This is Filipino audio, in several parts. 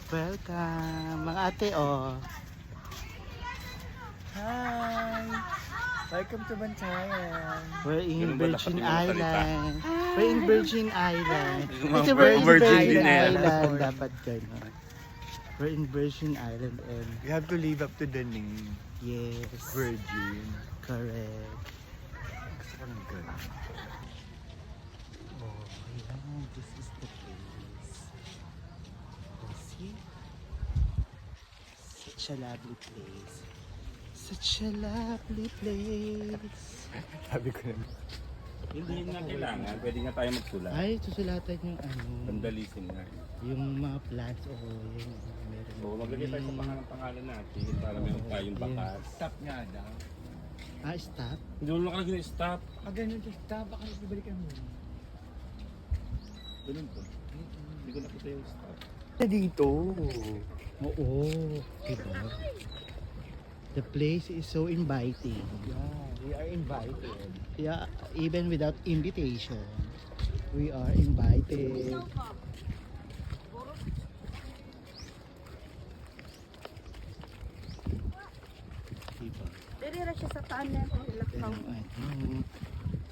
Welcome, mga ate, oh. Hi! Welcome to Bantayan. We're in Ganun ba Virgin dapat yung mga Island. We're in Virgin Island. Yung mga It's a Virgin Virgin Island. Island. Dapat gano'n. We're in Virgin Island and You have to live up to the name. yes, Virgin. correct. Gusto ko ng ganun. Oh, yeah, this is the place. Oh, see? Such a lovely place. Such a lovely place. Sabi ko na. Hindi na kailangan. Pwede nga tayo magsulat. Ay, susulatan yung ano. Vandalism na. Yung mga plants, oo, yun. Meron. So, maglagay tayo sa pangalan natin para meron tayong bakas. Stop nga daw. Ah, stop? Hindi mo nakalagay na stop. Ganun to stop. Baka ibalikan mo. Ganun po. Hindi ko nakita yung stop. Dito. Oo, diba? The place is so inviting. Yeah, we are invited. Yeah, even without invitation, we are invited. Diba? Dili ra siya sa tanan o ilakaw. Ano?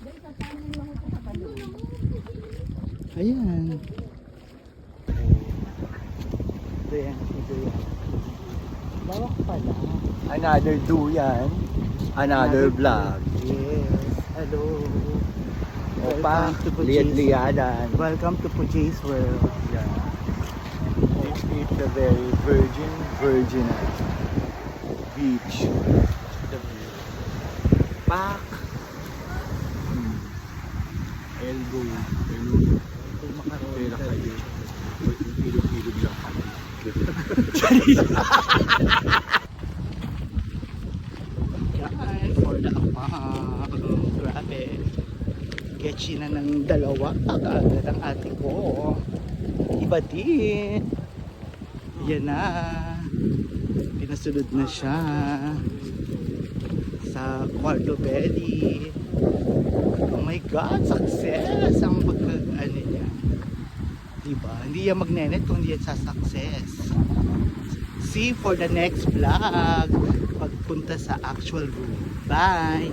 Dili sa tanan lang ko sa balon. Ayan. Ito yan, ito yan. Lawak pala. Another duyan. Another vlog. Yes, hello. Opa, Welcome to Pujays. liat-liadan. Welcome to Pujays World. Yeah. It's a very virgin beach. The view. Pak. Elbow. Pera kayo. Ilog-ilog lang kami. Yan, for the grabe. Getchi na ng dalawa. Agad ang ate ko. Iba din. Yan na. Pinasunod na siya sa Quarto Belly. Oh my God, success ang ano niya. Diba? Hindi yan magnenet kung hindi yan sa success. See for the next vlog pagpunta sa actual room. Bye!